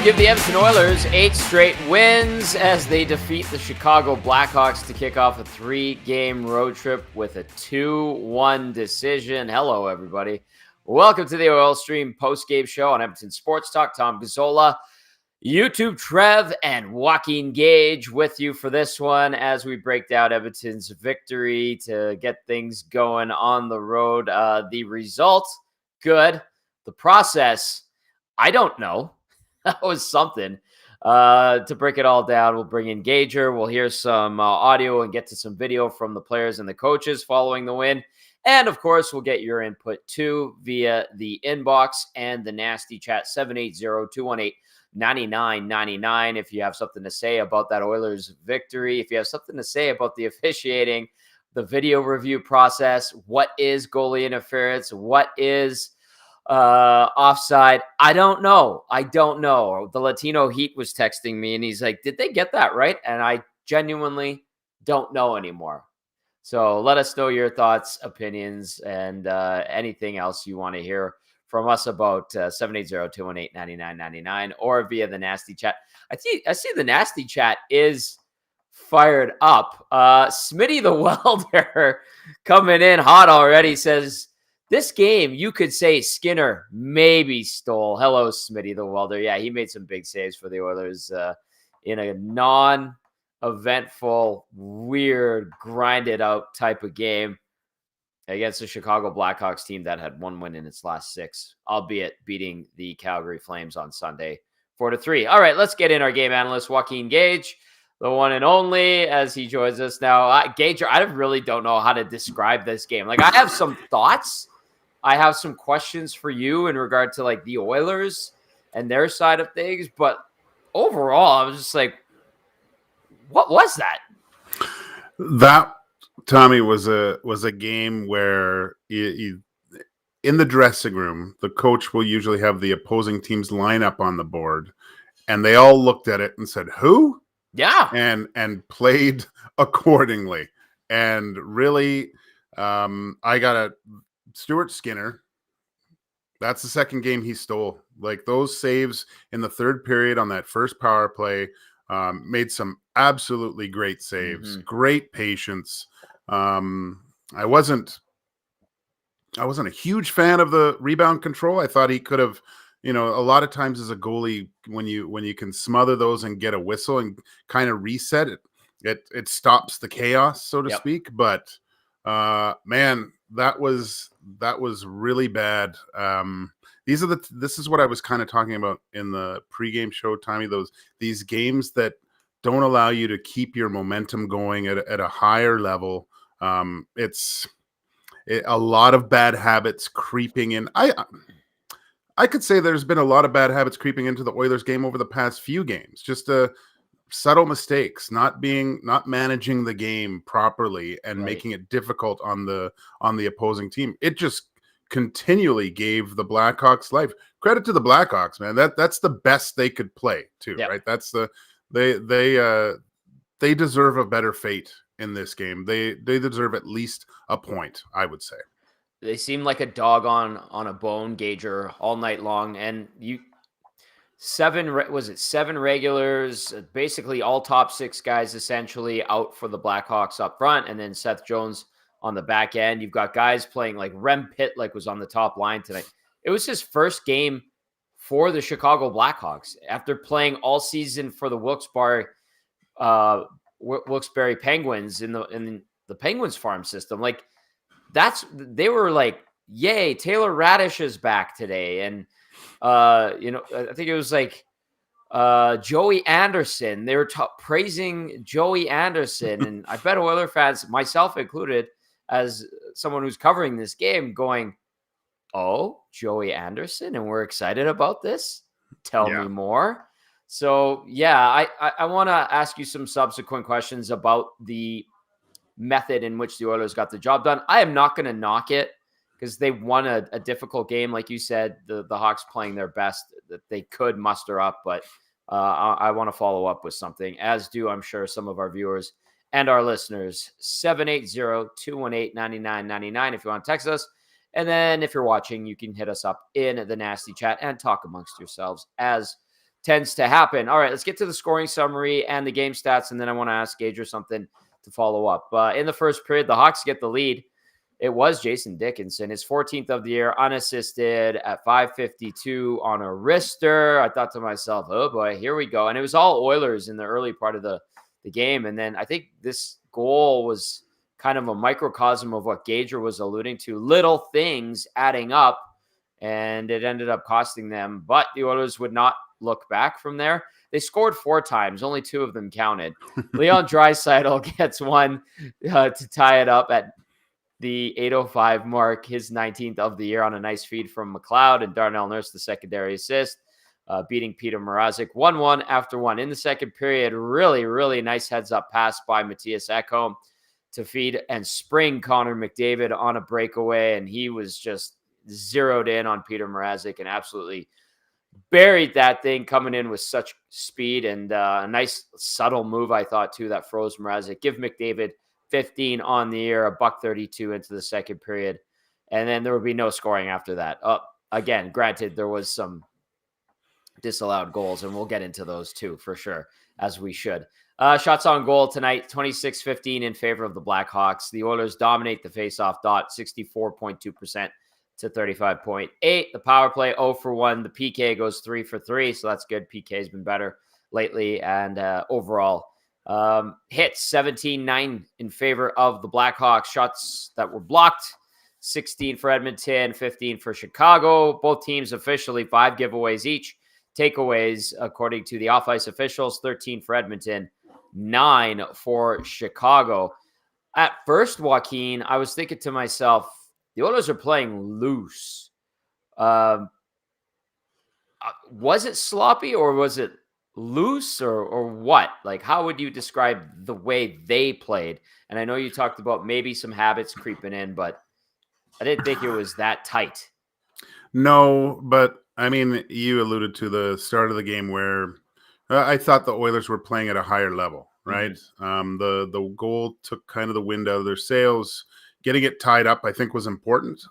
give the Edmonton Oilers 8 straight wins as they defeat the Chicago Blackhawks to kick off a 3-game road trip with a 2-1 decision. Hello, everybody. Welcome to the Oil Stream Postgame show on Edmonton Sports Talk. Tom Gazzola, YouTube Trev, and Joaquin Gage with you for this one as we break down Edmonton's victory to get things going on the road. The result, good. The process, I don't know. That was something. To break it all down, we'll bring in Gager. We'll hear some audio and get to some video from the players and the coaches following the win. And, of course, we'll get your input, too, via the inbox and the nasty chat, 780-218-9999. If you have something to say about that Oilers victory, if you have something to say about the officiating, the video review process, what is goalie interference, what is offside, I don't know. The Latino Heat was texting me and he's like, did they get that right? And I genuinely don't know anymore. So let us know your thoughts, opinions, and anything else you want to hear from us about 780-218-9999 or via the nasty chat. I see the nasty chat is fired up. Smitty the Welder coming in hot already says, this game, you could say Skinner maybe stole. Hello, Smitty the Welder. Yeah, he made some big saves for the Oilers in a non-eventful, weird, grinded-out type of game against the Chicago Blackhawks team that had one win in its last 6, albeit beating the Calgary Flames on Sunday 4-3. All right, let's get in our game analyst, Joaquin Gage, the one and only, as he joins us now. Gage, I really don't know how to describe this game. Like, I have some thoughts. I have some questions for you in regard to like the Oilers and their side of things, but overall, I was just like, what was that? That, Tommy, was a game where in the dressing room, the coach will usually have the opposing team's lineup on the board, and they all looked at it and said, "Who?" Yeah, and played accordingly. And really, I got a Stuart Skinner. That's the second game he stole. Like those saves in the third period on that first power play, made some absolutely great saves, great patience. I wasn't a huge fan of the rebound control. I thought he could have, a lot of times as a goalie, when you can smother those and get a whistle and kind of reset it stops the chaos, so to speak. But man, that was really bad. This is what I was kind of talking about in the pregame show, Tommy. These games that don't allow you to keep your momentum going at a higher level. It's a lot of bad habits creeping in. I could say there's been a lot of bad habits creeping into the Oilers game over the past few games. Just subtle mistakes, not managing the game properly and making it difficult on the opposing team. It just continually gave the Blackhawks life. Credit to the Blackhawks, man. That's the best they could play too, right? That's they deserve a better fate in this game. They deserve at least a point, I would say. They seem like a dog on a bone, Gager, all night long, and seven regulars, basically all top 6 guys essentially out for the Blackhawks up front, and then Seth Jones on the back end. You've got guys playing like Rem Pitlick was on the top line tonight. It was his first game for the Chicago Blackhawks after playing all season for the Wilkes-Barre Penguins in the Penguins farm system. Like they were like, yay, Taylor Radish is back today. And I think it was like Joey Anderson. They were praising Joey Anderson. And I bet Oiler fans, myself included, as someone who's covering this game, going, oh, Joey Anderson, and we're excited about this? Tell me more. So, yeah, I want to ask you some subsequent questions about the method in which the Oilers got the job done. I am not going to knock it because they won a difficult game. Like you said, the Hawks playing their best that they could muster up. But I want to follow up with something, as do, I'm sure, some of our viewers and our listeners. 780-218-9999 if you want to text us. And then if you're watching, you can hit us up in the nasty chat and talk amongst yourselves as tends to happen. All right, let's get to the scoring summary and the game stats, and then I want to ask Gage or something to follow up. In the first period, the Hawks get the lead. It was Jason Dickinson, his 14th of the year, unassisted at 5:52 on a wrister. I thought to myself, oh boy, here we go. And it was all Oilers in the early part of the game. And then I think this goal was kind of a microcosm of what Gager was alluding to, little things adding up, and it ended up costing them. But the Oilers would not look back from there. They scored 4 times. Only 2 of them counted. Leon Draisaitl gets one to tie it up at the 8:05 mark, his 19th of the year on a nice feed from McLeod, and Darnell Nurse, the secondary assist, beating Peter Mrazek 1-1 after 1. In the second period, really, really nice heads-up pass by Matthias Ekholm to feed and spring Connor McDavid on a breakaway, and he was just zeroed in on Peter Mrazek and absolutely buried that thing, coming in with such speed, and a nice subtle move, I thought, too, that froze Mrazek. Give McDavid 15 on the year, $1:32 into the second period, and then there would be no scoring after that. Again, granted, there was some disallowed goals, and we'll get into those too, for sure, as we should. Shots on goal tonight, 26-15 in favor of the Blackhawks. The Oilers dominate the faceoff dot, 64.2% to 35.8. The power play 0 for 1. The PK goes 3 for 3, so that's good. PK has been better lately, and overall, hits 17-9 in favor of the Blackhawks. Shots that were blocked, 16 for Edmonton, 15 for Chicago. Both teams officially 5 giveaways each. Takeaways, according to the off-ice officials, 13 for Edmonton, 9 for Chicago. At first, Joaquin, I was thinking to myself, the Oilers are playing loose. Was it sloppy, or was it loose, or what? Like, how would you describe the way they played? And I know you talked about maybe some habits creeping in, but I didn't think it was that tight. No, but I mean, you alluded to the start of the game where I thought the Oilers were playing at a higher level, right? Mm-hmm. The goal took kind of the wind out of their sails. Getting it tied up, I think, was important.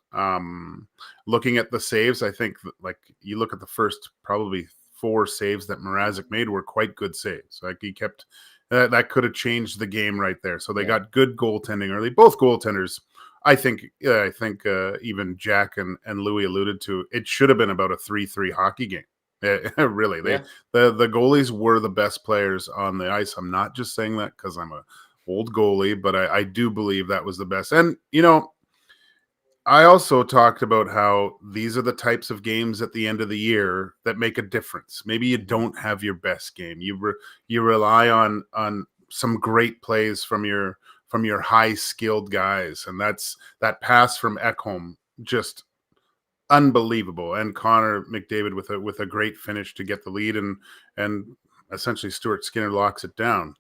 Looking at the saves, I think, like, you look at the first probably 4 saves that Mrazek made were quite good saves. Like, he kept that could have changed the game right there. So they got good goaltending early. Both goaltenders, I think even Jack and Louis alluded to, it should have been about a 3-3 hockey game. Really, the goalies were the best players on the ice. I'm not just saying that because I'm a old goalie, but I do believe that was the best. And, I also talked about how these are the types of games at the end of the year that make a difference. Maybe you don't have your best game. You rely on some great plays from your high skilled guys, and that pass from Ekholm, just unbelievable. And Connor McDavid with a great finish to get the lead, and essentially Stuart Skinner locks it down.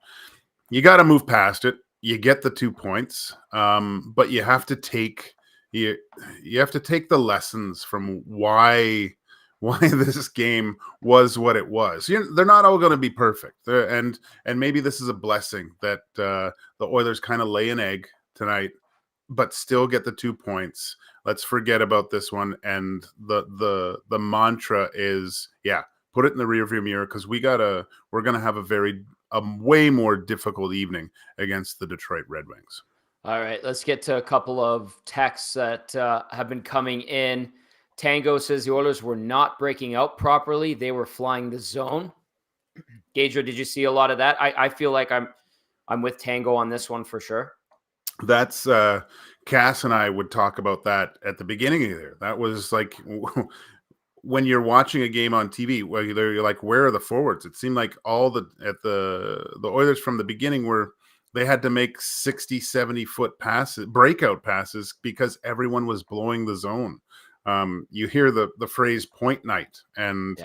You got to move past it. You get the 2 points, but you have to take the lessons from why this game was what it was. They're not all going to be perfect, and maybe this is a blessing that the Oilers kind of lay an egg tonight, but still get the 2 points. Let's forget about this one, and the mantra is, put it in the rearview mirror, because we're going to have a way more difficult evening against the Detroit Red Wings. All right, let's get to a couple of texts that have been coming in. Tango says the Oilers were not breaking out properly. They were flying the zone. Gager, did you see a lot of that? I feel like I'm with Tango on this one for sure. That's Cass and I would talk about that at the beginning of there. That was like when you're watching a game on TV, where you're like, where are the forwards? It seemed like the Oilers from the beginning they had to make 60, 70-foot breakout passes, because everyone was blowing the zone. You hear the phrase point night, and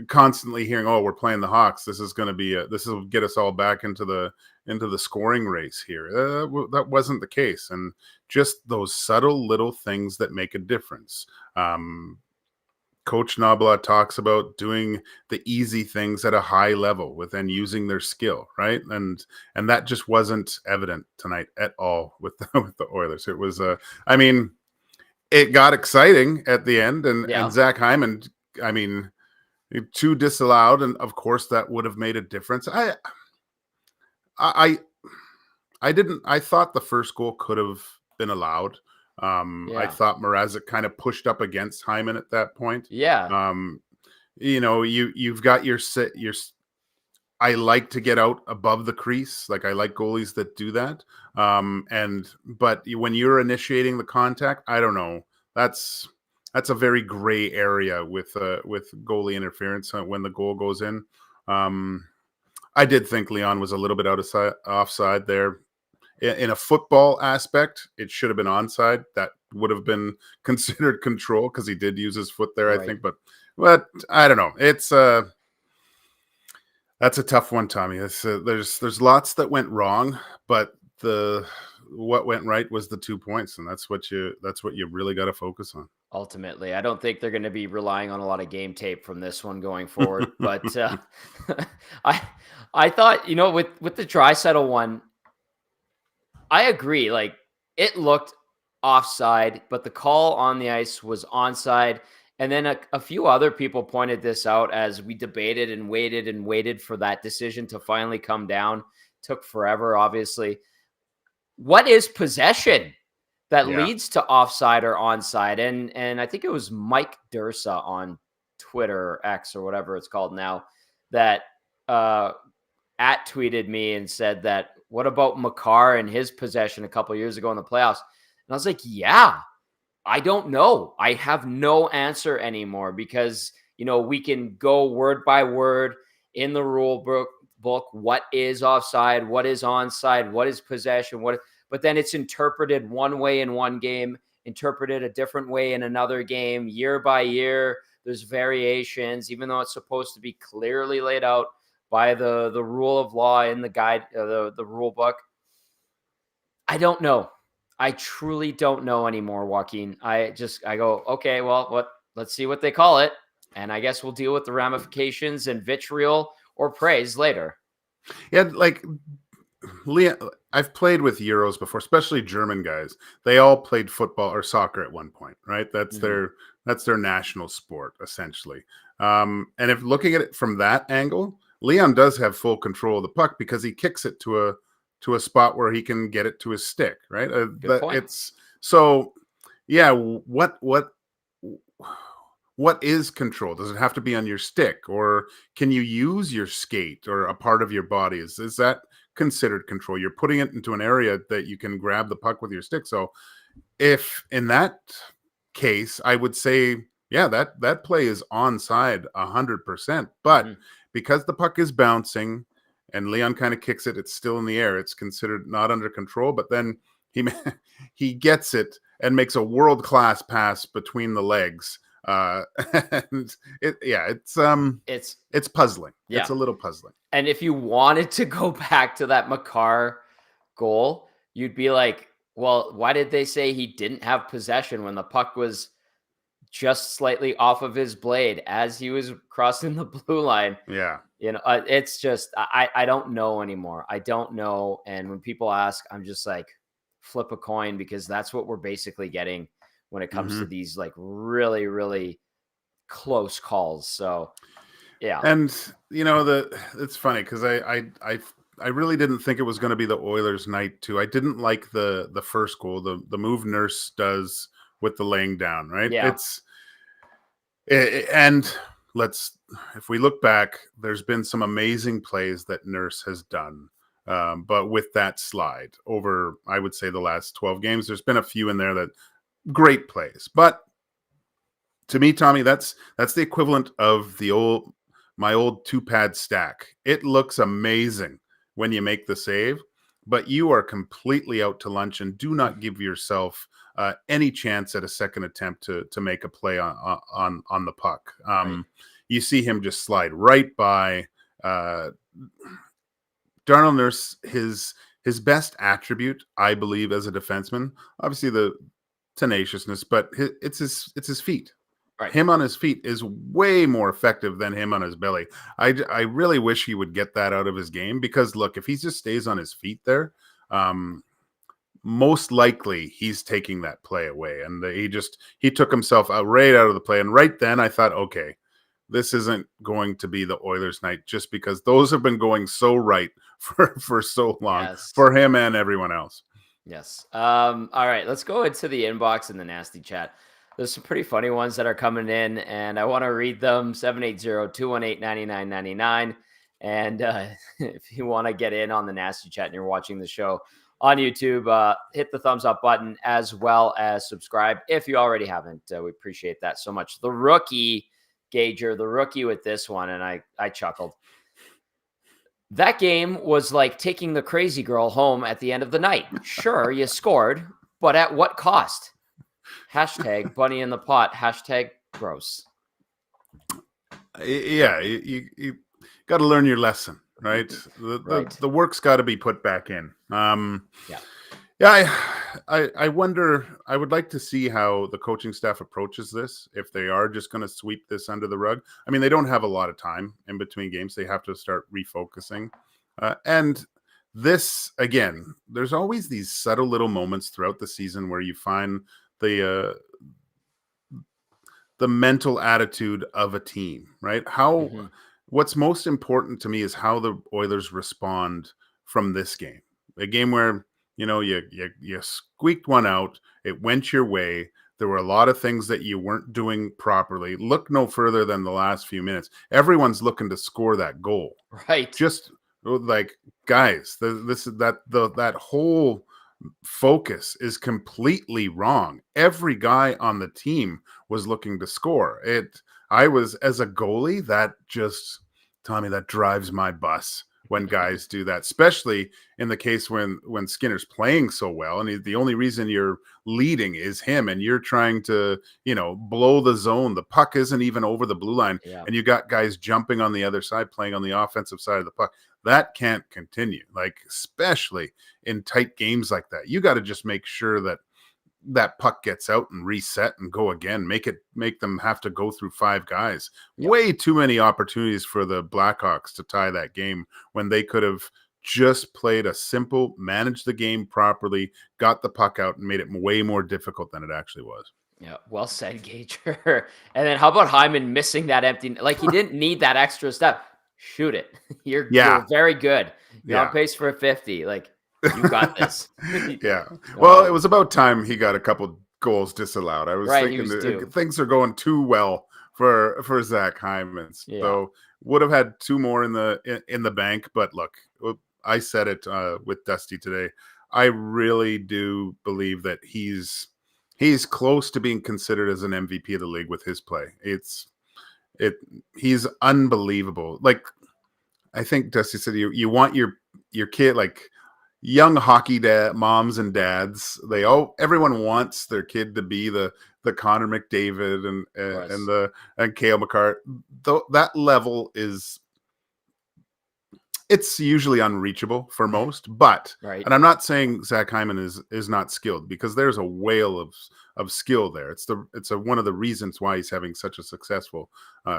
constantly hearing, oh, we're playing the Hawks. This will get us all back into the scoring race here. That wasn't the case. And just those subtle little things that make a difference. Coach Knoblauch talks about doing the easy things at a high level within using their skill, right? And that just wasn't evident tonight at all with the Oilers. It was, it got exciting at the end, and Zack Hyman, Two disallowed, and of course that would have made a difference. I didn't. I thought the first goal could have been allowed. I Yeah. thought Mrazek kind of pushed up against Hyman at that point. Yeah. You've got your. I like to get out above the crease. Like I like goalies that do that. But when you're initiating the contact, I don't know. That's a very gray area with goalie interference when the goal goes in. I did think Leon was a little bit offside there. In a football aspect, it should have been onside. That would have been considered control because he did use his foot there, I think. But I don't know. It's that's a tough one, Tommy. There's lots that went wrong, but what went right was the 2 points, and that's what you really got to focus on. Ultimately, I don't think they're going to be relying on a lot of game tape from this one going forward. But I thought, with the Draisaitl one, I agree. Like it looked offside, but the call on the ice was onside. And then a few other people pointed this out as we debated and waited for that decision to finally come down. Took forever, obviously. What is possession that leads to offside or onside? And I think it was Mike Dursa on Twitter or X or whatever it's called now that tweeted me and said that, what about Makar and his possession a couple years ago in the playoffs? And I was like, yeah. I don't know. I have no answer anymore because, we can go word by word in the rule book. What is offside? What is onside? What is possession? But then it's interpreted one way in one game, interpreted a different way in another game, year by year. There's variations, even though it's supposed to be clearly laid out by the rule of law in the guide, the rule book. I don't know. I truly don't know anymore, Joaquin. I go, okay, well, let's see what they call it. And I guess we'll deal with the ramifications and vitriol or praise later. Yeah, like Leon, I've played with Euros before, especially German guys. They all played football or soccer at one point, right? That's their national sport, essentially. And if looking at it from that angle, Leon does have full control of the puck because he kicks it to a spot where he can get it to his stick, right? Good point. It's so, yeah. What is control? Does it have to be on your stick, or can you use your skate or a part of your body? Is that considered control? You're putting it into an area that you can grab the puck with your stick. So, if in that case, I would say, yeah, that play is onside 100%. But because the puck is bouncing and Leon kind of kicks it, it's still in the air. It's considered not under control. But then he gets it and makes a world-class pass between the legs. And it's puzzling. Yeah. It's a little puzzling. And if you wanted to go back to that Makar goal, you'd be like, well, why did they say he didn't have possession when the puck was just slightly off of his blade as he was crossing the blue line? Yeah. It's just, I don't know anymore. I don't know. And when people ask, I'm just like, flip a coin, because that's what we're basically getting when it comes to these like really, really close calls. So, yeah. And it's funny because I really didn't think it was going to be the Oilers' night too. I didn't like the first goal, the move Nurse does with the laying down, right? Yeah. If we look back, there's been some amazing plays that Nurse has done. But with that slide over, I would say the last 12 games, there's been a few in there that great plays. But to me, Tommy, that's the equivalent of my old 2-pad stack. It looks amazing when you make the save, but you are completely out to lunch and do not give yourself any chance at a second attempt to make a play on the puck. Right. You see him just slide right by Darnell Nurse. His best attribute, I believe, as a defenseman, obviously the tenaciousness, but it's his feet. Right. Him on his feet is way more effective than him on his belly. I really wish he would get that out of his game, because look, if he just stays on his feet there, most likely he's taking that play away. And he took himself right out of the play. And right then I thought, okay, this isn't going to be the Oilers night, just because those have been going so right for so long, Yes. for him and everyone else. Yes. All right, let's go into the inbox and the nasty chat. There's some pretty funny ones that are coming in, and I want to read them. 780-218-9999. And if you want to get in on the nasty chat and you're watching the show on YouTube, hit the thumbs up button as well as subscribe if you already haven't. We appreciate that so much. The rookie, Gager, the rookie with this one, and I chuckled. That game was like taking the crazy girl home at the end of the night. Sure, you scored, but at what cost? Hashtag bunny in the pot. Hashtag gross. Yeah, you got to learn your lesson, right? The work's got to be put back in. I wonder. I would like to see how the coaching staff approaches this. If they are just going to sweep this under the rug, I mean, they don't have a lot of time in between games. They have to start refocusing. And this, again, there's always these subtle little moments throughout the season where you find the mental attitude of a team, right? What's most important to me is how the Oilers respond from this game. A game where, you squeaked one out. It went your way. There were a lot of things that you weren't doing properly. Look no further than the last few minutes. Everyone's looking to score that goal. Right. Just like, guys, that whole focus is completely wrong. Every guy on the team was looking to score. I was, as a goalie, Tommy, that drives my bus when guys do that, especially in the case when Skinner's playing so well, and the only reason you're leading is him, and you're trying to, blow the zone. The puck isn't even over the blue line, and you got guys jumping on the other side, playing on the offensive side of the puck. That can't continue, like, especially in tight games like that. You got to just make sure that puck gets out and reset and go again. Make them have to go through 5 guys. Yep. Way too many opportunities for the Blackhawks to tie that game when they could have just played a simple, managed the game properly, got the puck out, and made it way more difficult than it actually was. Yeah, well said, Gager. And then how about Hyman missing that empty? Like, he didn't need that extra step. Shoot it. You're very good. You're on pace for a 50. Like, you got this. Yeah. Well, it was about time he got a couple goals disallowed. I was thinking things are going too well for Zack Hyman. So would have had 2 more in the bank. But look, I said it with Dusty today. I really do believe that he's close to being considered as an MVP of the league with his play. He's unbelievable. Like, I think Dusty said, you want your kid, like, young hockey moms and dads, everyone wants their kid to be the Connor McDavid and Cale Makar. That level it's usually unreachable for most, but and I'm not saying Zack Hyman is not skilled, because there's a whale of skill there. It's one of the reasons why he's having such a successful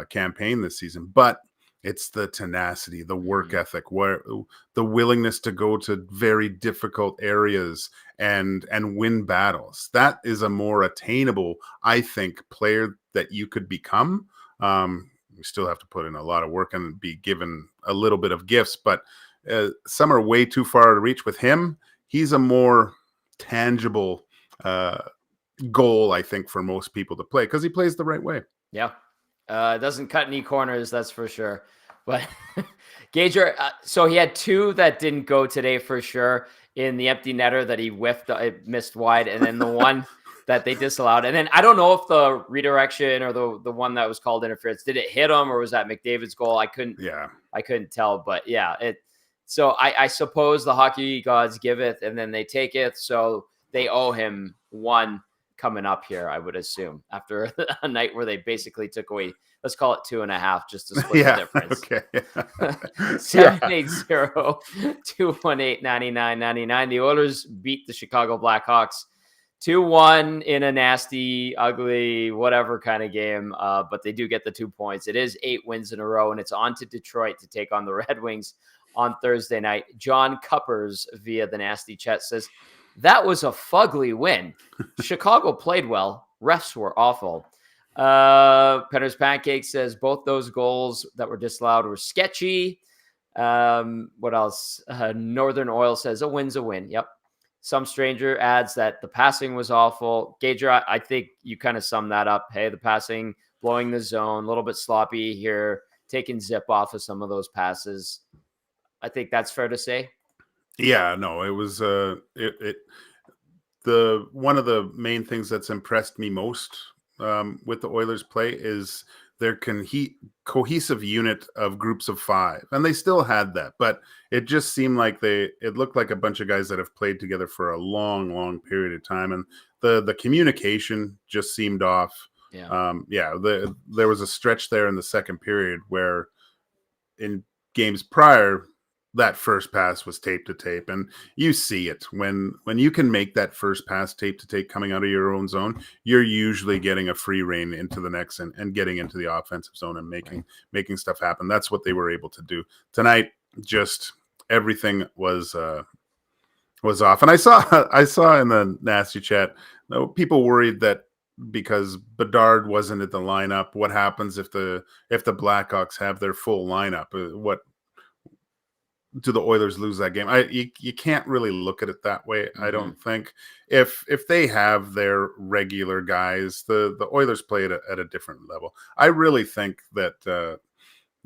campaign this season. But it's the tenacity, the work ethic, the willingness to go to very difficult areas and win battles. That is a more attainable, I think, player that you could become. You still have to put in a lot of work and be given a little bit of gifts, but some are way too far to reach. With him, he's a more tangible goal, I think, for most people to play, because he plays the right way. Yeah. Doesn't cut any corners, that's for sure. But Gager, so he had 2 that didn't go today for sure. In the empty netter that he whiffed, it missed wide, and then the one that they disallowed. And then I don't know if the redirection or the one that was called interference, did it hit him, or was that McDavid's goal? I couldn't tell. But so I suppose the hockey gods give it, and then they take it. So they owe him 1 coming up here, I would assume, after a night where they basically took away, let's call it 2.5, just to split the difference. Okay. 780-218-9999. The Oilers beat the Chicago Blackhawks 2-1 in a nasty, ugly, whatever kind of game. But they do get the 2 points. It is 8 wins in a row, and it's on to Detroit to take on the Red Wings on Thursday night. John Cuppers via the nasty chat says, that was a fugly win. Chicago played well. Refs were awful. Penner's Pancake says both those goals that were disallowed were sketchy. What else? Northern Oil says a win's a win. Yep. Some stranger adds that the passing was awful. Gager, I think you kind of summed that up. Hey, the passing, blowing the zone, a little bit sloppy here, taking zip off of some of those passes. I think that's fair to say. Yeah, no, it was one of the main things that's impressed me most with the Oilers play is their cohesive unit of groups of 5, and they still had that, but it just seemed like it looked like a bunch of guys that have played together for a long period of time, and the communication just seemed off. There was a stretch there in the second period where in games prior that first pass was tape to tape, and you see it when you can make that first pass tape to tape coming out of your own zone, you're usually getting a free rein into the next and getting into the offensive zone and making stuff happen. That's what they were able to do tonight. Just everything was off. And I saw in the nasty chat, people worried that because Bedard wasn't at the lineup, what happens if the Blackhawks have their full lineup? What do the Oilers lose that game? You can't really look at it that way. Mm-hmm. I don't think if they have their regular guys, the Oilers play at a different level. I really think that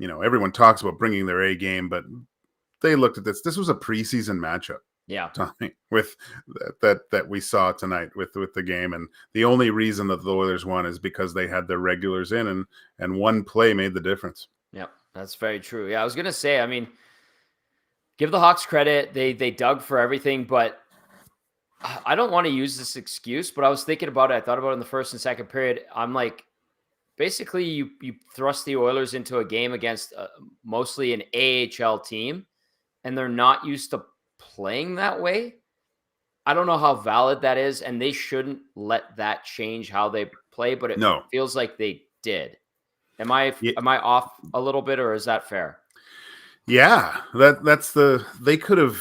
everyone talks about bringing their A game, but they looked at this. This was a preseason matchup. Yeah, with that we saw tonight with the game, and the only reason that the Oilers won is because they had their regulars in, and one play made the difference. Yeah, that's very true. Yeah, I was gonna say, I mean, give the Hawks credit. They dug for everything, but I don't want to use this excuse, but I was thinking about it. I thought about it in the first and second period. I'm like, basically, you thrust the Oilers into a game against mostly an AHL team, and they're not used to playing that way. I don't know how valid that is, and they shouldn't let that change how they play, but it feels like they did. Am I off a little bit, or is that fair? Yeah, they could have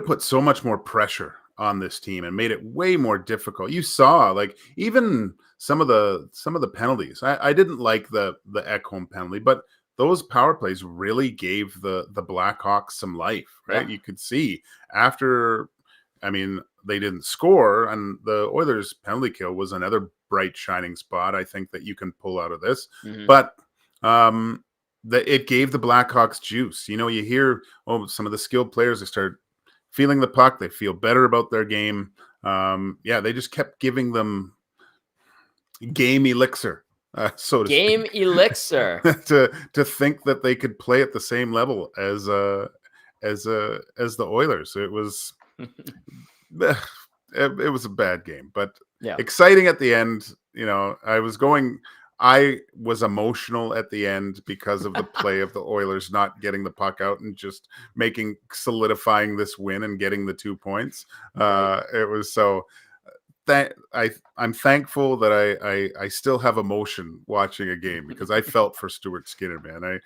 put so much more pressure on this team and made it way more difficult. You saw like even some of the penalties. I didn't like the Ekholm penalty, but those power plays really gave the Blackhawks some life, right? Yeah. You could see after, they didn't score, and the Oilers' penalty kill was another bright, shining spot, I think, that you can pull out of this. Mm-hmm. But it gave the Blackhawks juice. You hear, some of the skilled players, they start feeling the puck. They feel better about their game. They just kept giving them game elixir. Game elixir to think that they could play at the same level as the Oilers. It was it was a bad game, but exciting at the end. I was emotional at the end because of the play of the Oilers not getting the puck out and just solidifying this win and getting the 2 points. It was so. I'm thankful that I still have emotion watching a game, because I felt for Stuart Skinner, man.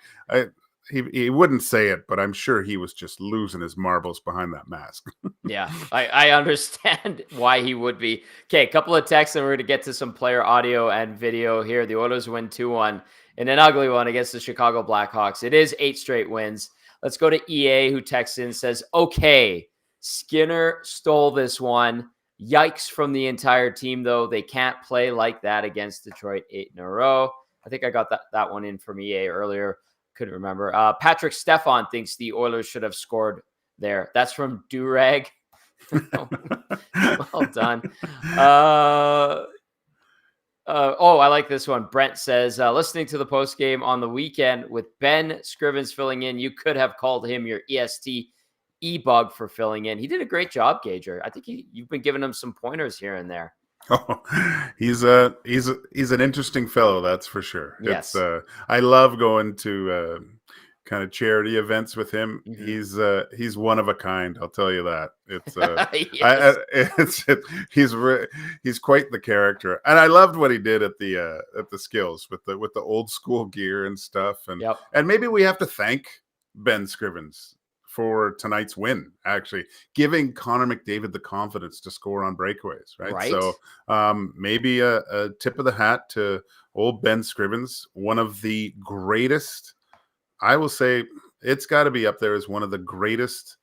He wouldn't say it, but I'm sure he was just losing his marbles behind that mask. Yeah, I understand why he would be. Okay, a couple of texts, and we're going to get to some player audio and video here. The Oilers win 2-1 in an ugly one against the Chicago Blackhawks. It is 8 straight wins. Let's go to EA, who texts in and says, okay, Skinner stole this one. Yikes from the entire team, though. They can't play like that against Detroit 8 in a row. I think I got that one in from EA earlier. Couldn't remember. Patrick Stefan thinks the Oilers should have scored there. That's from Durag. Well done. I like this one. Brent says, listening to the post game on the weekend with Ben Scrivens filling in, you could have called him your EST E-Bug for filling in. He did a great job, Gager. I think you've been giving him some pointers here and there. Oh, he's an interesting fellow, that's for sure. Yes. I love going to kind of charity events with him. Mm-hmm. He's one of a kind, I'll tell you that. He's quite the character, and I loved what he did at the skills with the old school gear and stuff. And maybe we have to thank Ben Scrivens for tonight's win, actually giving Connor McDavid the confidence to score on breakaways, right? So maybe a tip of the hat to old Ben Scrivens, one of the greatest, I will say it's got to be up there as one of the greatest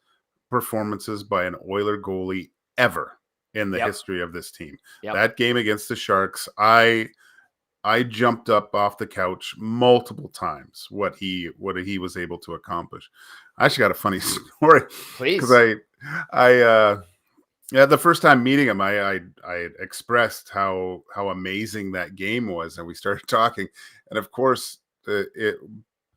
performances by an Oiler goalie ever in the history of this team. That game against the Sharks, I jumped up off the couch multiple times what he was able to accomplish. I actually got a funny story. Please. Because the first time meeting him, I expressed how amazing that game was, and we started talking. And of course, it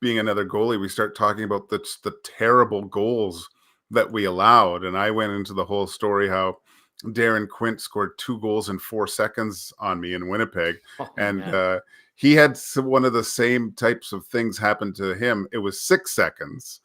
being another goalie, we start talking about the terrible goals that we allowed. And I went into the whole story how Darren Quint scored 2 goals in 4 seconds on me in Winnipeg. And he had one of the same types of things happen to him. It was 6 seconds.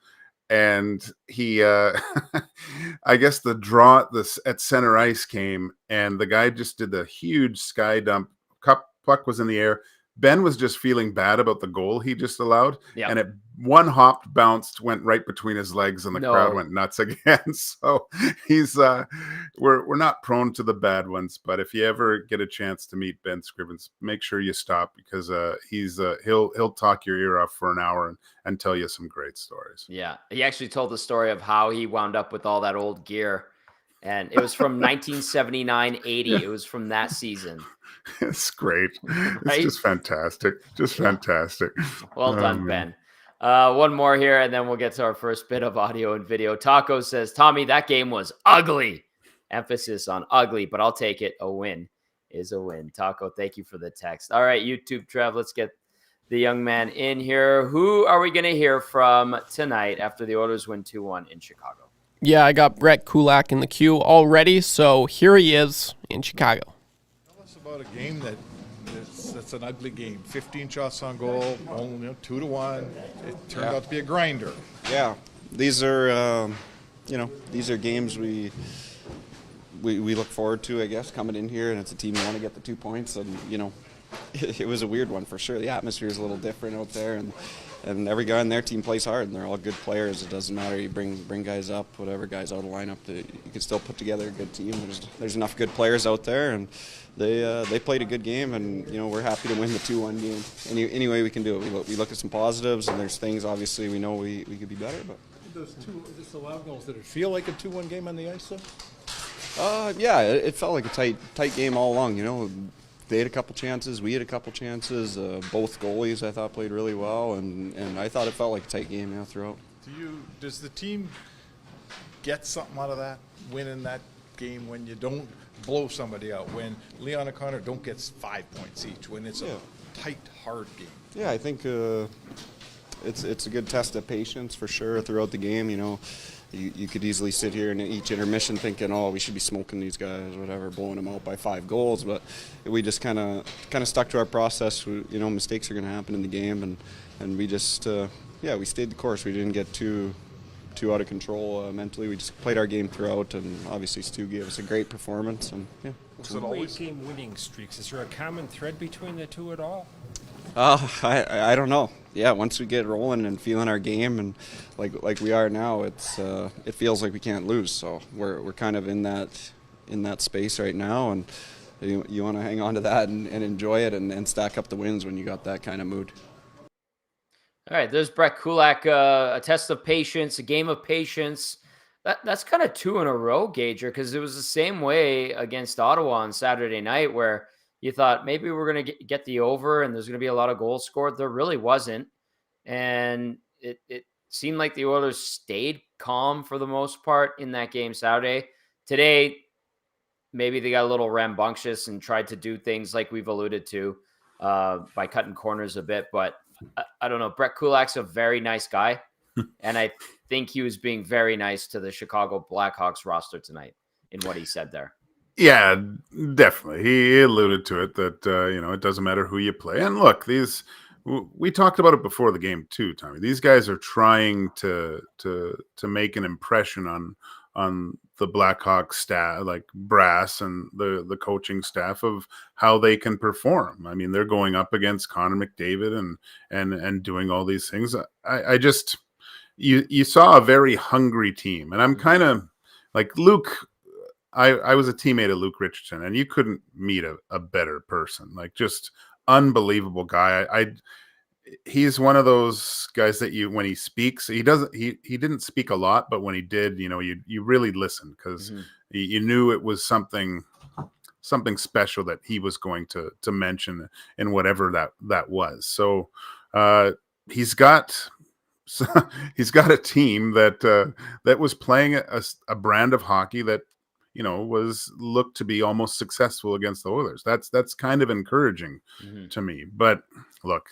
And he, I guess the draw at center ice came, and the guy just did the huge sky dump. Puck was in the air. Ben was just feeling bad about the goal he just allowed. And it one hopped, bounced, went right between his legs, and the crowd went nuts again. So he's we're not prone to the bad ones, but if you ever get a chance to meet Ben Scrivens, make sure you stop, because he'll talk your ear off for an hour and tell you some great stories. Yeah. He actually told the story of how he wound up with all that old gear. And it was from 1979-80. It was from that season. It's great. It's just fantastic. Fantastic. Well done, Ben. One more here, and then we'll get to our first bit of audio and video. Taco says, Tommy, that game was ugly. Emphasis on ugly, but I'll take it. A win is a win. Taco, thank you for the text. All right, YouTube, Trev, let's get the young man in here. Who are we going to hear from tonight after the Oilers win 2-1 in Chicago? Yeah, I got Brett Kulak in the queue already, so here he is in Chicago. Tell us about a game that's an ugly game. 15 shots on goal, only 2-1. It turned out to be a grinder. Yeah, these are these are games we look forward to, I guess, coming in here, and it's a team who want to get the 2 points, and it was a weird one for sure. The atmosphere is a little different out there, and every guy on their team plays hard, and they're all good players. It doesn't matter. You bring guys up, whatever guys out of the lineup, you can still put together a good team. There's enough good players out there, and they played a good game, and we're happy to win the 2-1 game. Any way we can do it. We look at some positives, and there's things obviously we know we could be better. But those this allowed goals, did it feel like a 2-1 game on the ice though? Yeah, it felt like a tight game all along. They had a couple chances. We had a couple chances. Both goalies, I thought, played really well, and I thought it felt like a tight game throughout. Does the team get something out of that, winning that game, when you don't blow somebody out, when Leon and Connor don't get 5 points each, when it's a tight, hard game? Yeah, I think it's a good test of patience for sure throughout the game. You could easily sit here in each intermission thinking, oh, we should be smoking these guys, whatever, blowing them out by 5 goals. But we just kind of stuck to our process. Mistakes are going to happen in the game, and we just we stayed the course. We didn't get too out of control mentally. We just played our game throughout, and obviously Stu gave us a great performance. And Was it always game winning streaks? Is there a common thread between the two at all? I don't know. Yeah, once we get rolling and feeling our game, and like we are now, it feels like we can't lose. So we're kind of in that space right now, and you want to hang on to that and enjoy it and stack up the wins when you got that kind of mood. All right, there's Brett Kulak, a test of patience, a game of patience. That's kind of 2 in a row, Gager, because it was the same way against Ottawa on Saturday night, where you thought maybe we're going to get the over and there's going to be a lot of goals scored. There really wasn't. And it seemed like the Oilers stayed calm for the most part in that game Saturday. Today, maybe they got a little rambunctious and tried to do things like we've alluded to by cutting corners a bit. But I don't know. Brett Kulak's a very nice guy. And I think he was being very nice to the Chicago Blackhawks roster tonight in what he said there. Yeah, definitely. He alluded to it that, it doesn't matter who you play. And look, we talked about it before the game too, Tommy. These guys are trying to make an impression on the Blackhawks staff, like brass and the coaching staff, of how they can perform. I mean, they're going up against Connor McDavid and doing all these things. I just, you saw a very hungry team, and I'm kind of like Luke. I was a teammate of Luke Richardson, and you couldn't meet a better person. Like, just unbelievable guy. He's one of those guys that when he speaks, he didn't speak a lot, but when he did, you really listened, because you knew it was something special that he was going to mention in whatever that was. So he's got a team that was playing a brand of hockey that was looked to be almost successful against the Oilers. That's kind of encouraging to me. But look,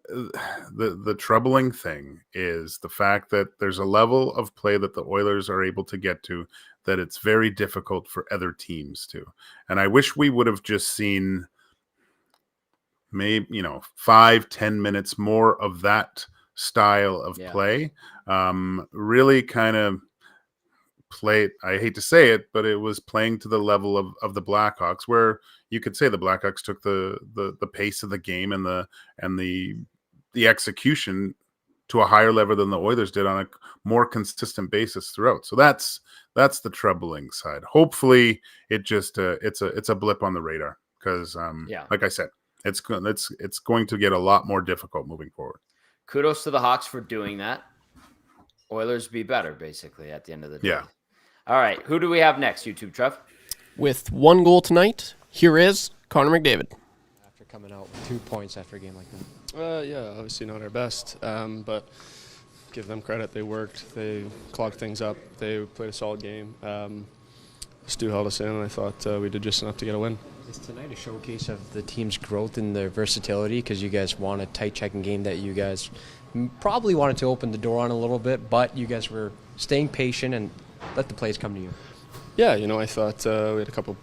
the troubling thing is the fact that there's a level of play that the Oilers are able to get to that it's very difficult for other teams to. And I wish we would have just seen maybe 5-10 minutes more of that style of play. Really kind of play, I hate to say it, but it was playing to the level of the Blackhawks, where you could say the Blackhawks took the pace of the game and the execution to a higher level than the Oilers did on a more consistent basis throughout. So that's the troubling side. Hopefully it just it's a blip on the radar, because like I said, it's going to get a lot more difficult moving forward. Kudos to the Hawks for doing that. Oilers be better, basically, at the end of the day. Yeah. All right, who do we have next, YouTube, Trev? With 1 goal tonight, here is Connor McDavid. After coming out with 2 points after a game like that. Yeah, obviously not our best, but give them credit. They worked. They clogged things up. They played a solid game. Stu held us in, and I thought we did just enough to get a win. Is tonight a showcase of the team's growth and their versatility? Because you guys won a tight checking game that you guys probably wanted to open the door on a little bit, but you guys were staying patient and let the plays come to you. Yeah, I thought we had a couple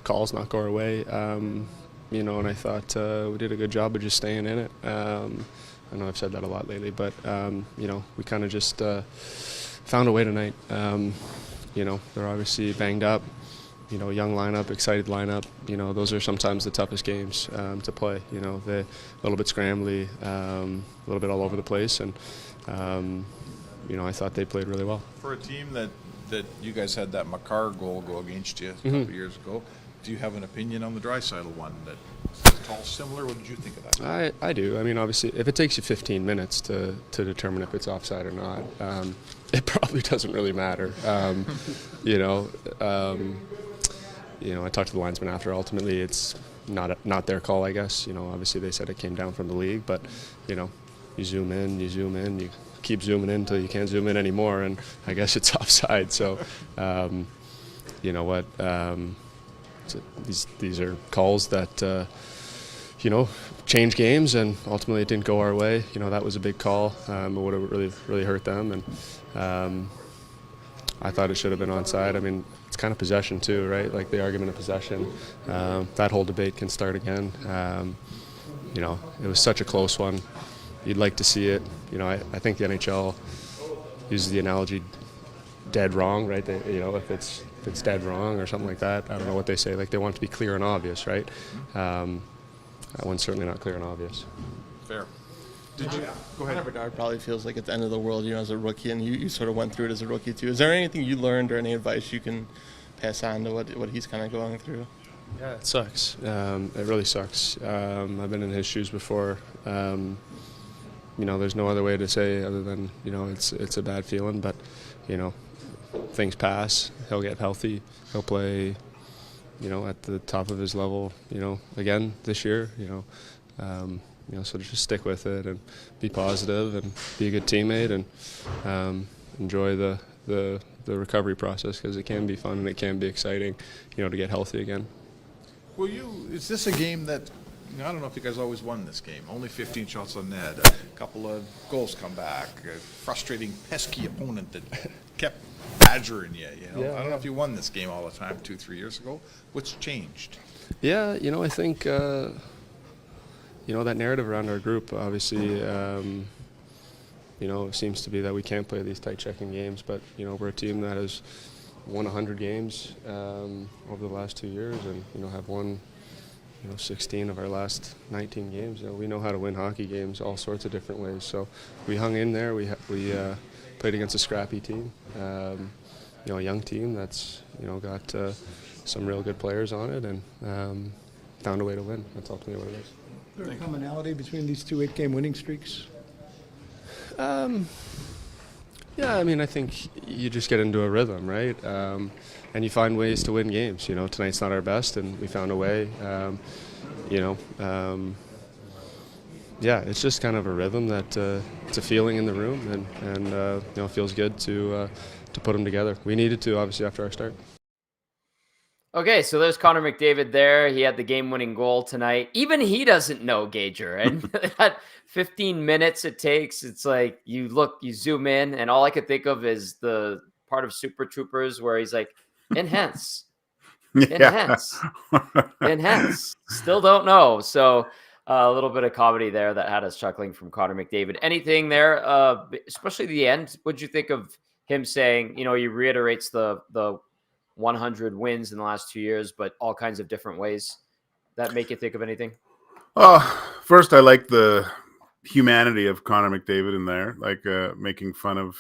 calls not go our way, and I thought we did a good job of just staying in it. I know I've said that a lot lately, but, we kind of just found a way tonight. They're obviously banged up, young lineup, excited lineup. Those are sometimes the toughest games to play. They're a little bit scrambly, a little bit all over the place, and, I thought they played really well. For a team that you guys had that Makar goal go against you a couple of years ago, do you have an opinion on the Draisaitl one? That's all similar? What did you think of that? I do. I mean, obviously, if it takes you 15 minutes to determine if it's offside or not, it probably doesn't really matter. I talked to the linesman after. Ultimately, it's not their call, I guess. Obviously they said it came down from the league, but you zoom in, you keep zooming in until you can't zoom in anymore, and I guess it's offside. So, you know what? These are calls that change games, and ultimately it didn't go our way. That was a big call. It would have really hurt them, and I thought it should have been onside. I mean, it's kind of possession too, right? Like the argument of possession. That whole debate can start again. It was such a close one. You'd like to see it. I think the NHL uses the analogy dead wrong, right? If it's dead wrong or something like that. I don't know what they say. Like, they want it to be clear and obvious, right? That one's certainly not clear and obvious. Fair. Did you go ahead? Bedard probably feels like it's the end of the world, as a rookie, and you sort of went through it as a rookie too. Is there anything you learned or any advice you can pass on to what he's kind of going through? Yeah, it sucks. It really sucks. I've been in his shoes before. There's no other way to say other than it's a bad feeling, but things pass. He'll get healthy. He'll play at the top of his level again this year. So to just stick with it and be positive and be a good teammate and enjoy the recovery process, because it can be fun and it can be exciting to get healthy again. Is this a game that, I don't know if you guys always won this game. Only 15 shots on net, a couple of goals come back, a frustrating, pesky opponent that kept badgering you. Yeah, I don't know if you won this game all the time 2-3 years ago. What's changed? Yeah, I think that narrative around our group, obviously, it seems to be that we can't play these tight checking games, but we're a team that has won 100 games over the last 2 years, and have won 16 of our last 19 games. We know how to win hockey games all sorts of different ways. So we hung in there. We played against a scrappy team, a young team that's got some real good players on it, and found a way to win. That's ultimately what it is. Is there a commonality between these 2 8-game winning streaks? Yeah, I think you just get into a rhythm, right? And you find ways to win games. Tonight's not our best, and we found a way. Yeah, it's just kind of a rhythm that it's a feeling in the room, and it feels good to put them together. We needed to, obviously, after our start. Okay, so there's Connor McDavid there. He had the game-winning goal tonight. Even he doesn't know Gager. And that 15 minutes it takes, it's like you zoom in, and all I could think of is the part of Super Troopers where he's like, enhance, enhance, enhance. Still don't know. So a little bit of comedy there that had us chuckling from Connor McDavid. Anything there, especially the end? What'd you think of him saying, he reiterates the 100 wins in the last 2 years, but all kinds of different ways? That make you think of anything? First, I like the humanity of Connor McDavid in there, like making fun of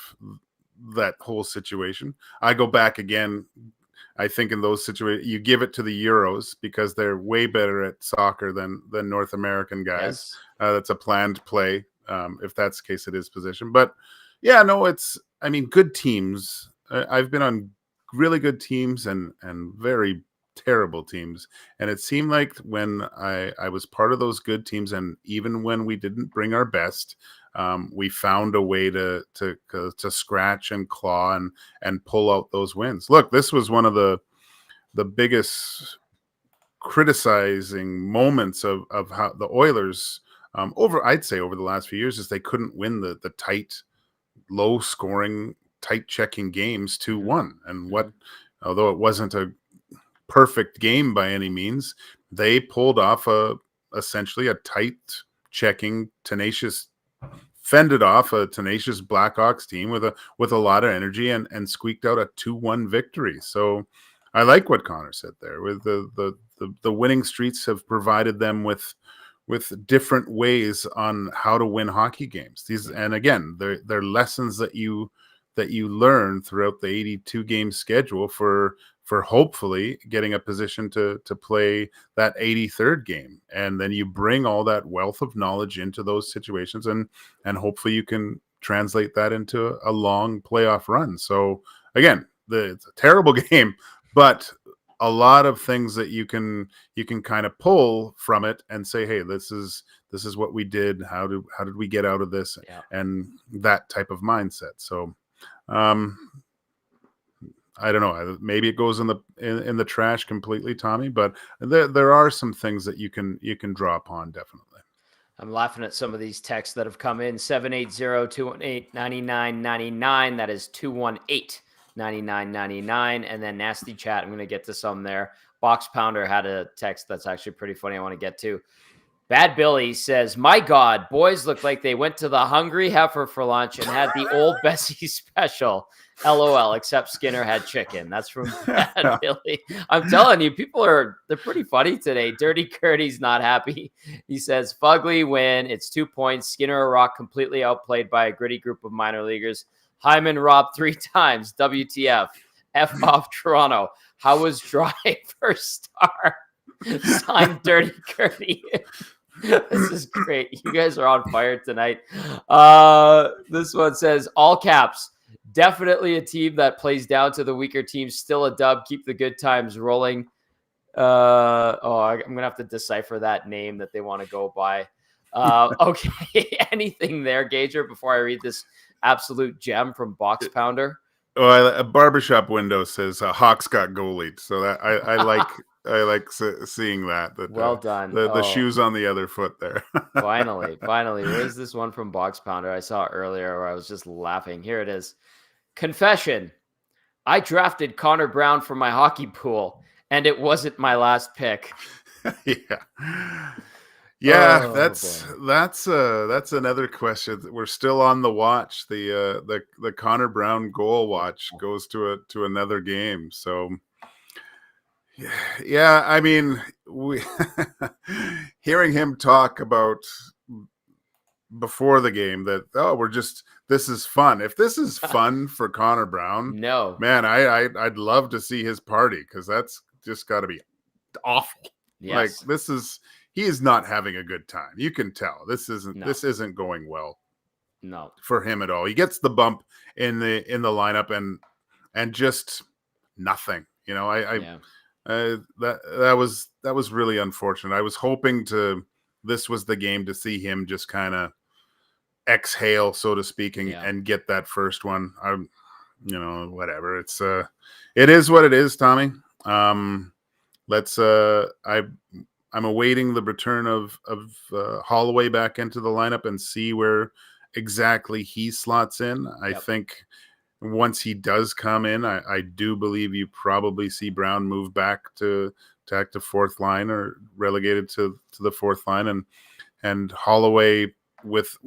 that whole situation. I go back again. I think in those situations, you give it to the Euros because they're way better at soccer than North American guys. Yes. That's a planned play. If that's the case, it is position. But yeah, no, good teams. I've been on really good teams and very terrible teams. And it seemed like when I was part of those good teams, and even when we didn't bring our best, we found a way to scratch and claw and pull out those wins. Look, this was one of the biggest criticizing moments of how the Oilers I'd say over the last few years is they couldn't win the tight, low scoring, tight checking games 2-1. And although it wasn't a perfect game by any means, they pulled off essentially a tight checking, fended off a tenacious Blackhawks team with a lot of energy and squeaked out a 2-1 victory. So I like what Connor said there. With the winning streaks have provided them with different ways on how to win hockey games. And again, they're lessons that you learn throughout the 82 game schedule for hopefully getting a position to play that 83rd game. And then you bring all that wealth of knowledge into those situations, and hopefully you can translate that into a long playoff run. So again, it's a terrible game, but a lot of things that you can kind of pull from it and say, hey, this is what we did. How did we get out of this? Yeah. And that type of mindset. So I don't know. Maybe it goes in the trash completely, Tommy. But there are some things that you can draw upon, definitely. I'm laughing at some of these texts that have come in. 780-218-9999. That is 218-9999. And then nasty chat. I'm going to get to some there. Box Pounder had a text that's actually pretty funny. I want to get to. Bad Billy says, my God, boys look like they went to the Hungry Heifer for lunch and had the Old Bessie special. LOL, except Skinner had chicken. That's from Bad Billy. I'm telling you, they're pretty funny today. Dirty Curdy's not happy. He says, Fugly win. It's 2 points. Skinner or Rock completely outplayed by a gritty group of minor leaguers. Hyman robbed 3 times. WTF. F off Toronto. How was Dry first star? Signed Dirty Curdy. This is great. You guys are on fire tonight. This one says, all caps, definitely a team that plays down to the weaker teams. Still a dub. Keep the good times rolling. I'm going to have to decipher that name that they want to go by. Okay. Anything there, Gager, before I read this absolute gem from Box Pounder? Oh, a barbershop window says Hawks got goalied. So that I like. I like seeing that. Well done. The shoes on the other foot there. Finally. Where's this one from Box Pounder? I saw it earlier where I was just laughing. Here it is. Confession. I drafted Connor Brown from my hockey pool, and it wasn't my last pick. Yeah, that's another question. We're still on the watch. The Connor Brown goal watch goes to another game. So Yeah, I mean, we hearing him talk about before the game that this is fun. If this is fun for Connor Brown, No. man, I'd love to see his party, because that's just got to be awful. Like Yes. he is not having a good time. You can tell this isn't going well. No. For him at all. He gets the bump in the lineup and just nothing. You know, that was really unfortunate. I was hoping this was the game to see him just kind of exhale, so to speak, and get that first one. Whatever. It is what it is, Tommy. I'm awaiting the return of Holloway back into the lineup and see where exactly he slots in. I think once he does come in, I do believe you probably see Brown move back to active fourth line, or relegated to the fourth line, and Holloway with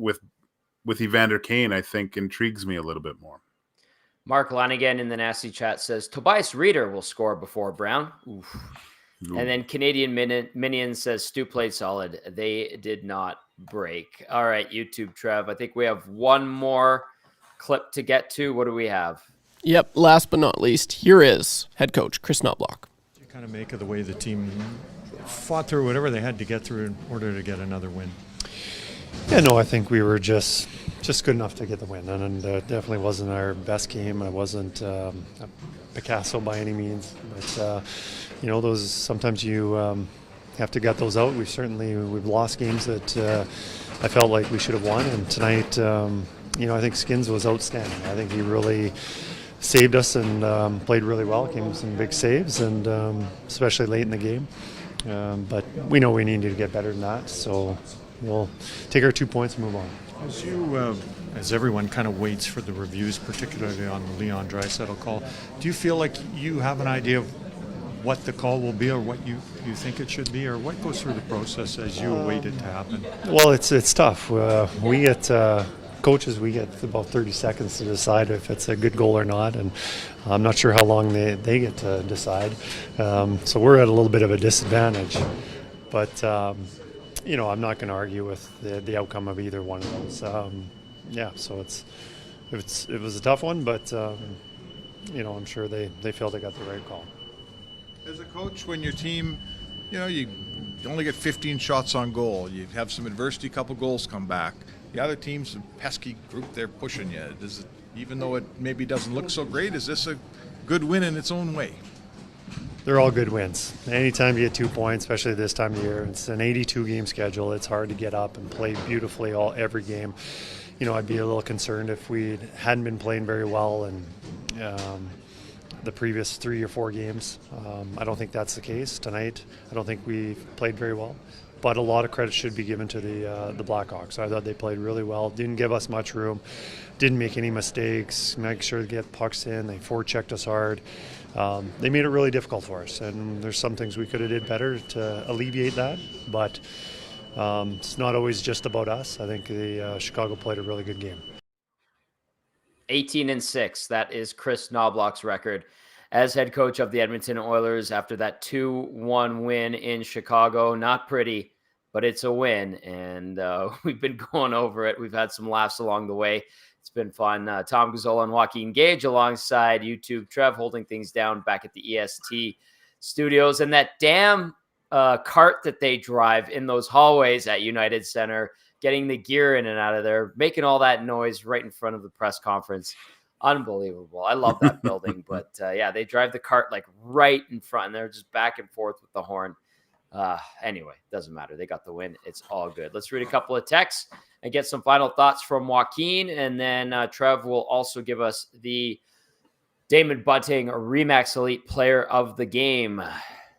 Evander Kane, I think, intrigues me a little bit more. Mark Lanigan in the nasty chat says Tobias Reeder will score before Brown. Oof. And then Canadian Minion says Stu played solid. They did not break. All right, YouTube Trev. I think we have one more clip to get to. What do we have? Yep. Last but not least, here is head coach Chris Knoblauch. You kind of make of the way the team fought through whatever they had to get through in order to get another win. Yeah, no, I think we were just good enough to get the win, and definitely wasn't our best game. I wasn't Picasso by any means, but those sometimes you have to gut those out. We've lost games that I felt like we should have won, and tonight, I think Skins was outstanding. I think he really saved us and played really well. Came with some big saves, and especially late in the game. But we know we need to get better than that, so we'll take our 2 points and move on. As everyone kind of waits for the reviews, particularly on the Leon Draisaitl call, do you feel like you have an idea of what the call will be, or what you think it should be, or what goes through the process as you await it to happen? Well, it's tough. We get coaches, we get about 30 seconds to decide if it's a good goal or not, and I'm not sure how long they get to decide. So we're at a little bit of a disadvantage, but I'm not going to argue with the outcome of either one of those. So it was a tough one, but I'm sure they feel they got the right call. As a coach, when your team, you only get 15 shots on goal, you have some adversity, a couple goals come back. The other team's a pesky group, they're pushing you. Even though it maybe doesn't look so great, is this a good win in its own way? They're all good wins. Anytime you get 2 points, especially this time of year, it's an 82-game schedule. It's hard to get up and play beautifully every game. I'd be a little concerned if we hadn't been playing very well in the previous 3 or 4 games. I don't think that's the case tonight. I don't think we played very well. But a lot of credit should be given to the Blackhawks. I thought they played really well. Didn't give us much room. Didn't make any mistakes. Make sure to get pucks in. They forechecked us hard. They made it really difficult for us. And there's some things we could have did better to alleviate that. But it's not always just about us. I think the Chicago played a really good game. 18-6. That is Chris Knoblauch's record as head coach of the Edmonton Oilers after that 2-1 win in Chicago. Not pretty, but it's a win, and we've been going over it. We've had some laughs along the way. It's been fun. Tom Gazzola and Joaquin Gage alongside YouTube Trev, holding things down back at the EST studios. And that damn cart that they drive in those hallways at United Center, getting the gear in and out of there, making all that noise right in front of the press conference. Unbelievable. I love that building. But they drive the cart like right in front, and they're just back and forth with the horn. Anyway, doesn't matter. They got the win. It's all good. Let's read a couple of texts and get some final thoughts from Joaquin. And then Trev will also give us the Damon Bunting Remax Elite Player of the Game.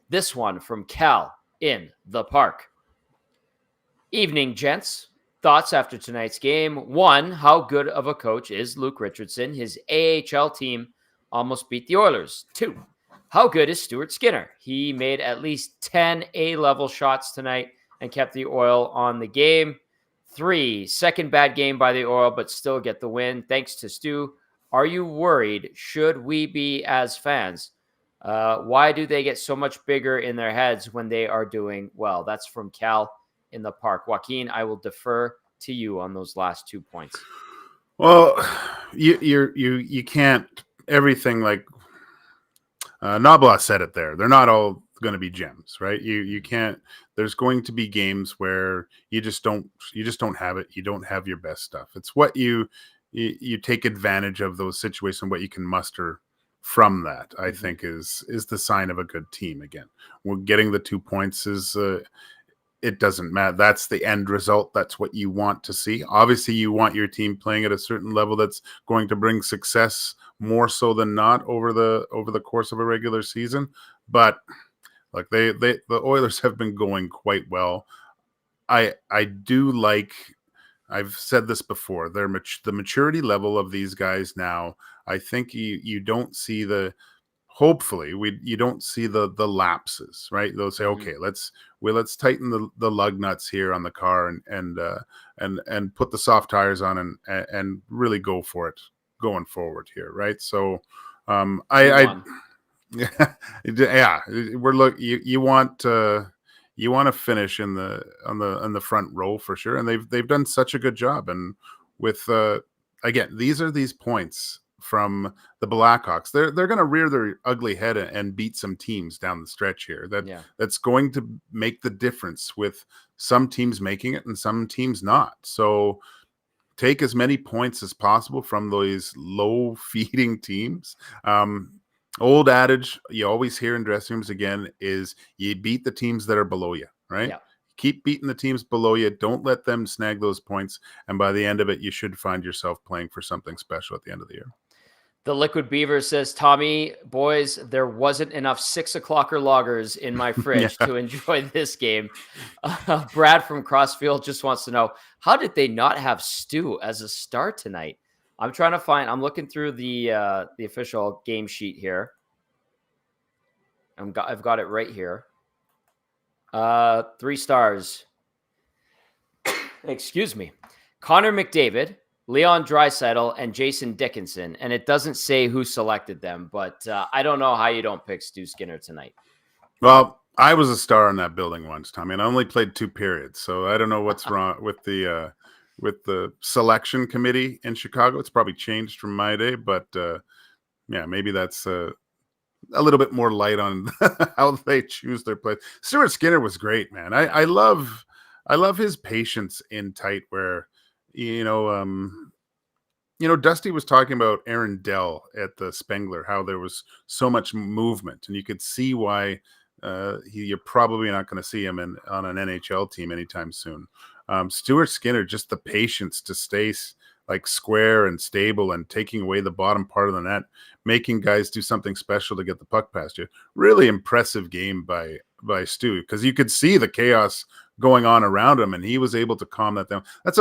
This one from Cal in the park. Evening, gents. Thoughts after tonight's game. 1, how good of a coach is Luke Richardson? His AHL team almost beat the Oilers. 2, how good is Stuart Skinner? He made at least 10 A-level shots tonight and kept the Oil on the game. 3, second bad game by the Oil, but still get the win. Thanks to Stu. Are you worried? Should we be as fans? Why do they get so much bigger in their heads when they are doing well? That's from Cal in the park. Joaquin, I will defer to you on those last 2 points. Well, you can't everything like Knoblauch said it there. They're not all going to be gems, right? You can't. There's going to be games where you just don't have it. You don't have your best stuff. It's what you take advantage of those situations. What you can muster from that, I think, is the sign of a good team. Again, we're getting the 2 points is. It doesn't matter. That's the end result. That's what you want to see. Obviously, you want your team playing at a certain level that's going to bring success more so than not over the course of a regular season. But like the Oilers have been going quite well. I do like. I've said this before. The maturity level of these guys now. I think you don't see the. Hopefully, you don't see the lapses, right? They'll say, okay, let's tighten the lug nuts here on the car and put the soft tires on and really go for it going forward here, right? So, yeah, you want to finish on the front row for sure, and they've done such a good job, and with again, these points from the Blackhawks. They're going to rear their ugly head and beat some teams down the stretch here. That's going to make the difference with some teams making it and some teams not. So take as many points as possible from those low feeding teams. Old adage you always hear in dressing rooms again is you beat the teams that are below you, right? Yeah. Keep beating the teams below you. Don't let them snag those points. And by the end of it, you should find yourself playing for something special at the end of the year. The Liquid Beaver says, Tommy, boys, there wasn't enough 6 o'clocker loggers in my fridge to enjoy this game. Brad from Crossfield just wants to know, how did they not have Stu as a star tonight? I'm looking through the official game sheet here. I've got it right here. 3 stars. Excuse me. Connor McDavid, Leon Draisaitl, and Jason Dickinson. And it doesn't say who selected them, but I don't know how you don't pick Stu Skinner tonight. Well, I was a star in that building once, Tommy, and I only played 2 periods. So I don't know what's wrong with the selection committee in Chicago. It's probably changed from my day, but yeah, maybe that's a little bit more light on how they choose their play. Stuart Skinner was great, man. I love his patience in tight where, Dusty was talking about Aaron Dell at the Spengler, how there was so much movement, and you could see why you're probably not going to see him on an NHL team anytime soon. Stuart Skinner, just the patience to stay like square and stable and taking away the bottom part of the net, making guys do something special to get the puck past you. Really impressive game by Stu, because you could see the chaos going on around him, and he was able to calm that down. That's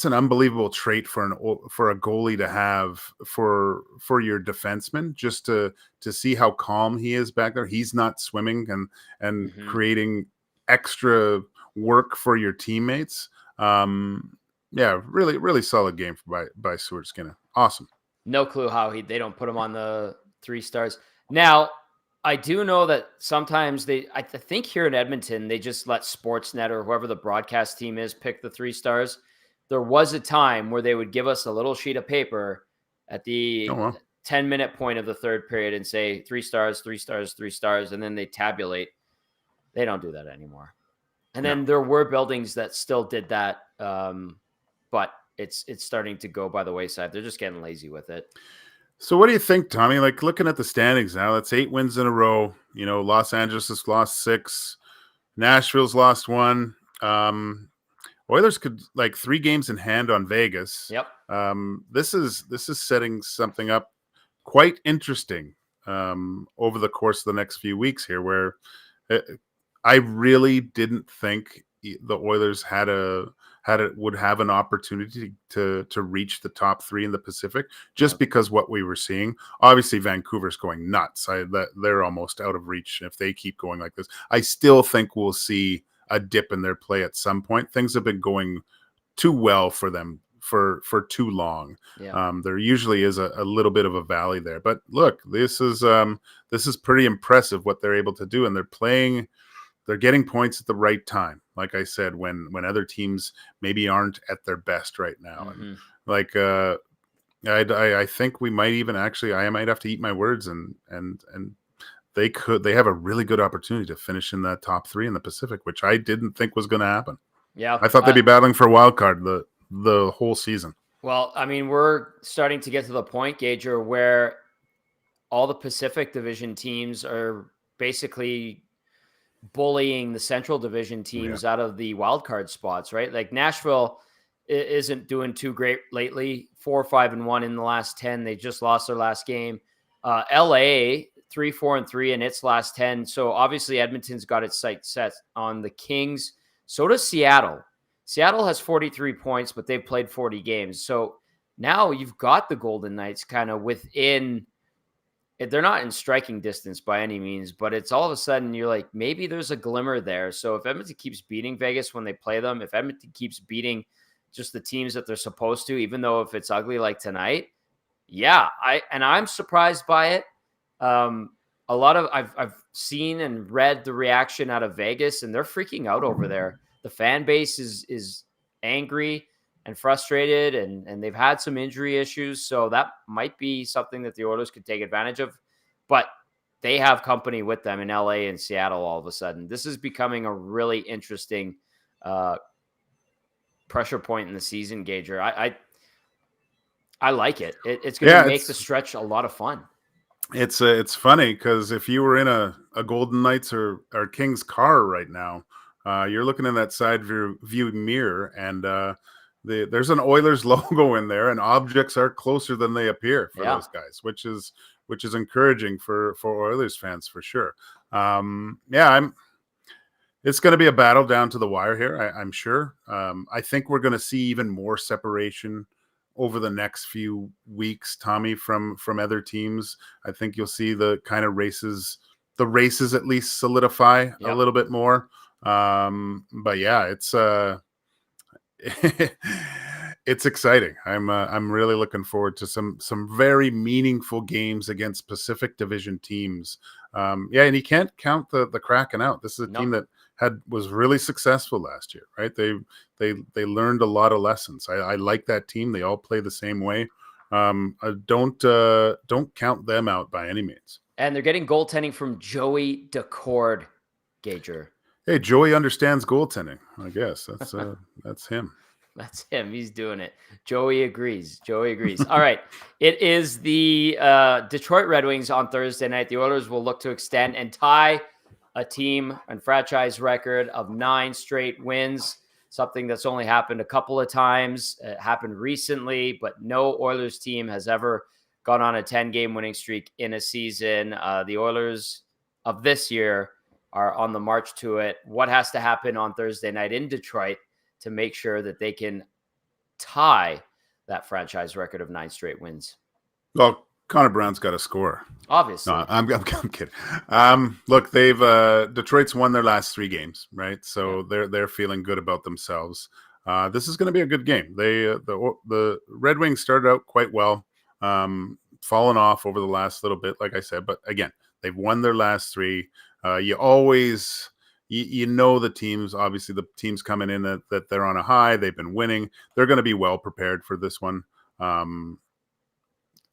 an unbelievable trait for a goalie to have for your defenseman, just to see how calm he is back there. He's not swimming and creating extra work for your teammates. Yeah, really, really solid game by Stuart Skinner. Awesome. No clue how they don't put him on the 3 stars. Now, I do know that sometimes I think here in Edmonton, they just let Sportsnet or whoever the broadcast team is pick the 3 stars. There was a time where they would give us a little sheet of paper at the 10-minute point of the third period and say 3 stars, 3 stars, 3 stars, and then they tabulate. They don't do that anymore. And then there were buildings that still did that, but it's starting to go by the wayside. They're just getting lazy with it. So what do you think, Tommy? Like, looking at the standings now, that's 8 wins in a row. Los Angeles has lost 6. Nashville's lost 1. Oilers could 3 games in hand on Vegas. Yep. This is setting something up quite interesting over the course of the next few weeks here, where I really didn't think the Oilers would have an opportunity to reach the top 3 in the Pacific, just because what we were seeing. Obviously, Vancouver's going nuts. They're almost out of reach if they keep going like this. I still think we'll see a dip in their play at some point. Things have been going too well for them for too long. Yeah. There usually is a little bit of a valley there, but look, this is pretty impressive what they're able to do, and they're getting points at the right time. Like I said, when other teams maybe aren't at their best right now, and like I think we might even actually I might have to eat my words, and they have a really good opportunity to finish in that top 3 in the Pacific, which I didn't think was going to happen. Yeah. I thought they'd be battling for a wild card the whole season. Well, I mean, we're starting to get to the point, Gager, where all the Pacific Division teams are basically bullying the Central Division teams out of the wild card spots, right? Like Nashville isn't doing too great lately. 4-5-1 in the last 10. They just lost their last game. LA 3-4-3 in its last 10. So obviously Edmonton's got its sights set on the Kings. So does Seattle. Seattle has 43 points, but they've played 40 games. So now you've got the Golden Knights kind of within. They're not in striking distance by any means, but it's all of a sudden you're like, maybe there's a glimmer there. So if Edmonton keeps beating Vegas when they play them, if Edmonton keeps beating just the teams that they're supposed to, even though if it's ugly like tonight, I'm surprised by it. A lot of I've seen and read the reaction out of Vegas, and they're freaking out over there. The fan base is angry and frustrated, and they've had some injury issues. So that might be something that the Oilers could take advantage of. But they have company with them in LA and Seattle all of a sudden. This is becoming a really interesting pressure point in the season, Gager. I like it. It's going to make the stretch a lot of fun. It's funny because if you were in a Golden Knights or Kings car right now, you're looking in that side view mirror, and there's an Oilers logo in there, and objects are closer than they appear for those guys, which is encouraging for Oilers fans for sure. It's going to be a battle down to the wire here, I'm sure. I think we're going to see even more separation over the next few weeks, Tommy, from other teams. I think you'll see the kind of races at least solidify a little bit more. But yeah, it's exciting. I'm really looking forward to some very meaningful games against Pacific Division teams. And you can't count the Kraken out. This is a team that was really successful last year, right? They learned a lot of lessons. I like that team. They all play the same way. Don't count them out by any means. And they're getting goaltending from Joey Decord, Gager. Hey, Joey understands goaltending. I guess that's him. That's him. He's doing it. Joey agrees. All right. It is the Detroit Red Wings on Thursday night. The Oilers will look to extend and tie a team and franchise record of 9 straight wins, something that's only happened a couple of times. It happened recently, but no Oilers team has ever gone on a 10-game winning streak in a season. The Oilers of this year are on the march to it. What has to happen on Thursday night in Detroit to make sure that they can tie that franchise record of 9 straight wins? Well, Connor Brown's got to score. Obviously. No, I'm kidding. Look, they've Detroit's won their last 3 games, right? So they're feeling good about themselves. This is going to be a good game. The Red Wings started out quite well, fallen off over the last little bit, like I said. But again, they've won their last 3. You always, the teams, obviously the teams coming in that they're on a high, they've been winning. They're going to be well prepared for this one.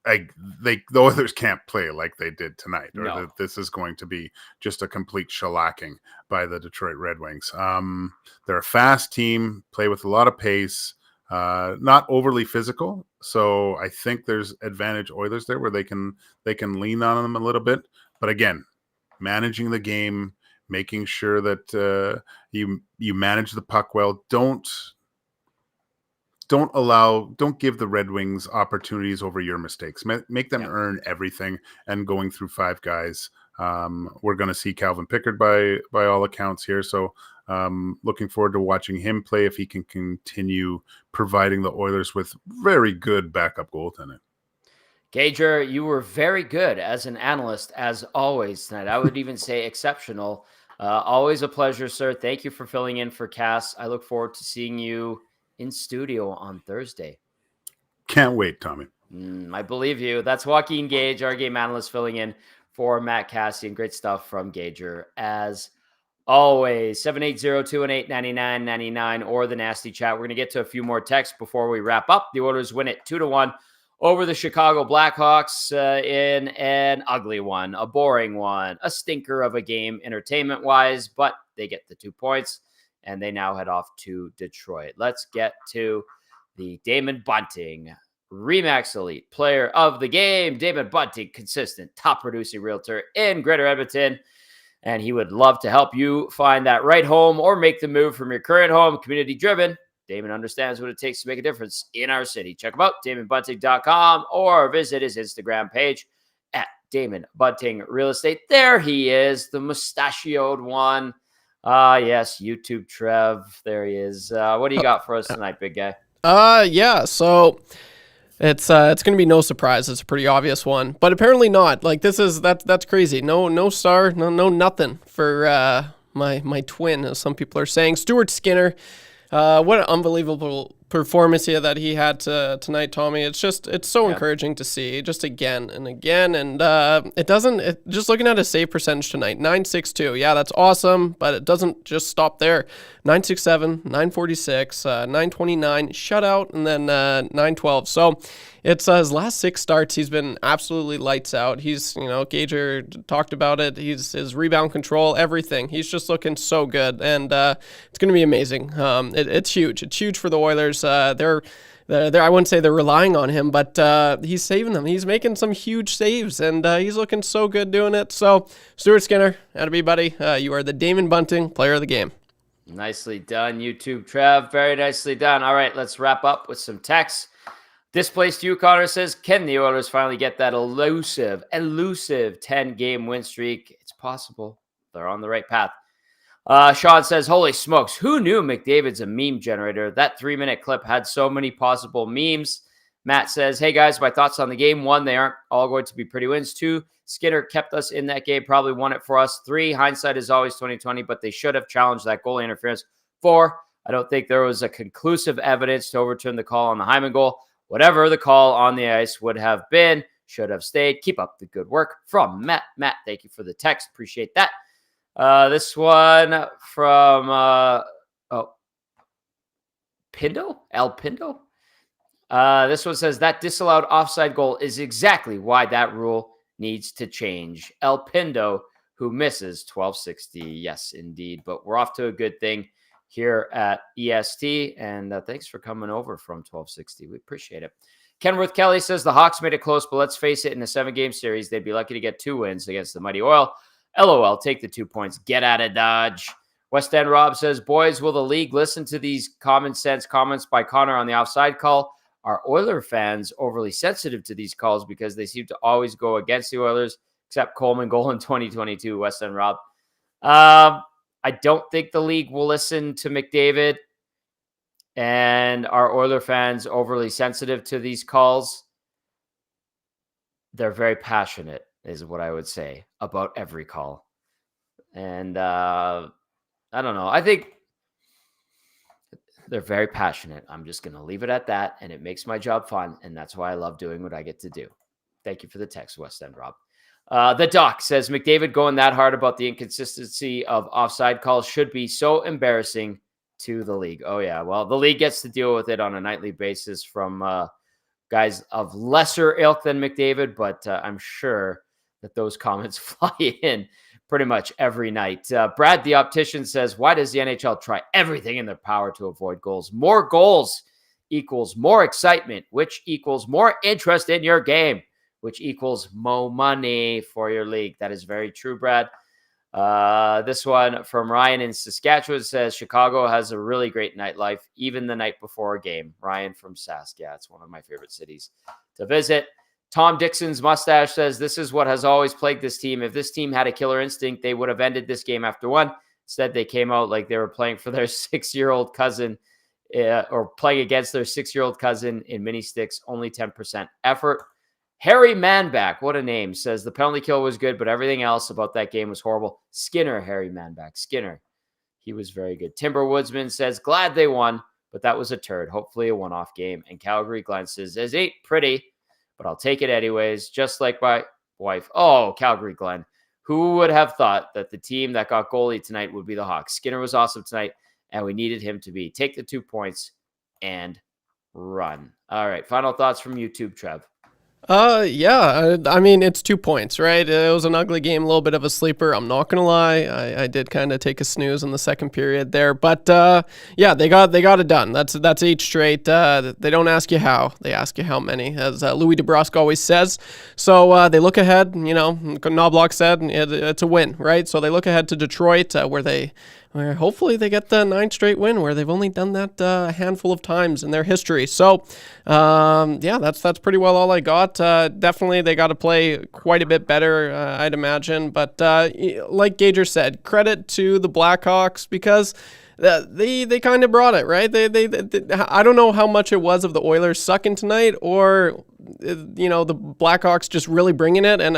The Oilers can't play like they did tonight, or that this is going to be just a complete shellacking by the Detroit Red Wings. They're a fast team, play with a lot of pace, not overly physical. So I think there's advantage Oilers there where they can lean on them a little bit. But again, managing the game, making sure that you manage the puck well. Don't give the Red Wings opportunities over your mistakes. Make them earn everything. And going through 5 guys, we're going to see Calvin Pickard by all accounts here. So looking forward to watching him play if he can continue providing the Oilers with very good backup goaltending. Gager, you were very good as an analyst, as always tonight. I would even say exceptional. Always a pleasure, sir. Thank you for filling in for Cass. I look forward to seeing you in studio on Thursday. Can't wait, Tommy. I believe you. That's Joaquin Gage, our game analyst, filling in for Matt Cassian. Great stuff from Gager as always. 780-218-9999 or the nasty chat. We're going to get to a few more texts before we wrap up. The Oilers win it 2-1 over the Chicago Blackhawks in an ugly one, a boring one, a stinker of a game entertainment-wise, but they get the 2 points, and they now head off to Detroit. Let's get to the Damon Bunting Remax Elite Player of the Game. Damon Bunting, consistent, top-producing realtor in Greater Edmonton, and he would love to help you find that right home or make the move from your current home. Community-driven, Damon understands what it takes to make a difference in our city. Check him out, DamonBunting.com, or visit his Instagram page at Damon Bunting Real Estate. There he is, the mustachioed one. Yes, YouTube Trev. There he is. What do you got for us tonight, big guy? Yeah, so it's going to be no surprise. It's a pretty obvious one, but apparently not. Like that's crazy. No star, no nothing for my twin, as some people are saying. Stuart Skinner. What an unbelievable performance here that he had tonight, Tommy. It's so encouraging to see just again and again. And just looking at his save percentage tonight, 9.62. Yeah, that's awesome, but it doesn't just stop there. 9.67, 9.46, 9.29, shutout, and then 9.12. So it's his last 6 starts. He's been absolutely lights out. He's, Gager talked about it. His rebound control, everything. He's just looking so good, and it's going to be amazing. It's huge. It's huge for the Oilers. They're I wouldn't say they're relying on him, but he's saving them. He's making some huge saves, and he's looking so good doing it. So, Stuart Skinner, attaboy, buddy. You are the Damon Bunting Player of the Game. Nicely done, YouTube Trev. Very nicely done. All right, let's wrap up with some texts. Displaced you, Connor says, can the Oilers finally get that elusive 10-game win streak? It's possible. They're on the right path. Sean says, holy smokes, who knew McDavid's a meme generator? That 3-minute clip had so many possible memes. Matt says, hey guys, my thoughts on the game. 1, they aren't all going to be pretty wins. 2, Skinner kept us in that game, probably won it for us. 3, hindsight is always 20/20, but they should have challenged that goalie interference. 4, I don't think there was a conclusive evidence to overturn the call on the Hyman goal. Whatever the call on the ice would have been, should have stayed. Keep up the good work. From Matt. Matt, thank you for the text. Appreciate that. This one from Pindo? El Pindo? This one says, that disallowed offside goal is exactly why that rule needs to change. El Pindo, who misses 1260. Yes, indeed. But we're off to a good thing here at EST, and thanks for coming over from 1260. We appreciate it. Kenworth Kelly says the Hawks made it close, but let's face it, in a 7-game series, they'd be lucky to get 2 wins against the Mighty Oil. LOL, take the 2 points. Get out of Dodge. West End Rob says, boys, will the league listen to these common sense comments by Connor on the offside call? Are Oiler fans overly sensitive to these calls because they seem to always go against the Oilers, except Coleman goal in 2022, West End Rob? I don't think the league will listen to McDavid. And are Oiler fans overly sensitive to these calls? They're very passionate, is what I would say, about every call. And I don't know. I think they're very passionate. I'm just going to leave it at that. And it makes my job fun. And that's why I love doing what I get to do. Thank you for the text, West End Rob. The Doc says, McDavid going that hard about the inconsistency of offside calls should be so embarrassing to the league. Oh, yeah. Well, the league gets to deal with it on a nightly basis from guys of lesser ilk than McDavid, but I'm sure that those comments fly in pretty much every night. Brad the Optician says, why does the NHL try everything in their power to avoid goals? More goals equals more excitement, which equals more interest in your game, which equals more money for your league. That is very true, Brad. This one from Ryan in Saskatchewan says, Chicago has a really great nightlife, even the night before a game. Ryan from Sask. Yeah, it's one of my favorite cities to visit. Tom Dixon's mustache says, this is what has always plagued this team. If this team had a killer instinct, they would have ended this game after 1. Instead, they came out like they were playing for their 6-year-old cousin or playing against their 6-year-old cousin in mini sticks, only 10% effort. Harry Manback, what a name, says the penalty kill was good, but everything else about that game was horrible. Skinner, Harry Manback, Skinner. He was very good. Timber Woodsman says, glad they won. but that was a turd. Hopefully a one-off game. And Calgary Glenn says, "This ain't pretty, but I'll take it anyways." Just like my wife. Oh, Calgary Glenn. Who would have thought that the team that got goalie tonight would be the Hawks? Skinner was awesome tonight, and we needed him to be. Take the 2 points and run. All right. Final thoughts from YouTube, Trev. Yeah, I mean, it's 2 points, right? It was an ugly game, a little bit of a sleeper. I'm not gonna lie, I did kind of take a snooze in the second period there, but yeah, they got it done. That's 8 straight. They don't ask you how, they ask you how many, as Louis DeBrusque always says. So they look ahead. You know, Knoblauch said it's a win, right? So they look ahead to Detroit, where hopefully they get the 9th straight win, where they've only done that a handful of times in their history. So, yeah, that's pretty well all I got. Definitely, they got to play quite a bit better, I'd imagine. But like Gager said, credit to the Blackhawks, because they kind of brought it, right? They I don't know how much it was of the Oilers sucking tonight, or the Blackhawks just really bringing it. And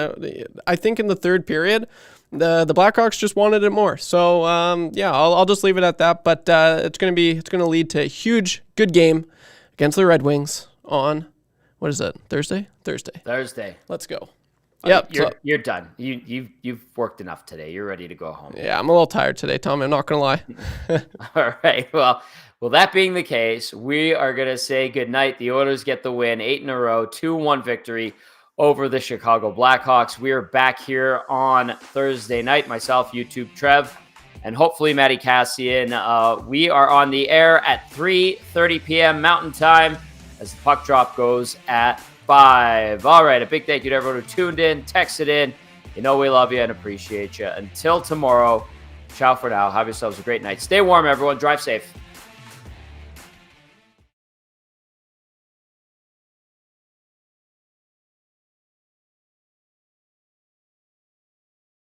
I think in the third period, the Blackhawks just wanted it more. So yeah, I'll just leave it at that. But it's gonna lead to a huge good game against the Red Wings on, what is it? Thursday. Let's go. Yep. You're done. You've worked enough today. You're ready to go home. Yeah, I'm a little tired today, Tommy. I'm not gonna lie. All right. Well, that being the case, we are gonna say goodnight. The Oilers get the win, 8 in a row, 2-1 victory over the Chicago Blackhawks. We are back here on Thursday night. Myself, YouTube, Trev, and hopefully Matty Cassian. We are on the air at 3:30 p.m. Mountain Time as the puck drop goes at 5. All right, a big thank you to everyone who tuned in, texted in. You know we love you and appreciate you. Until tomorrow, ciao for now. Have yourselves a great night. Stay warm, everyone. Drive safe.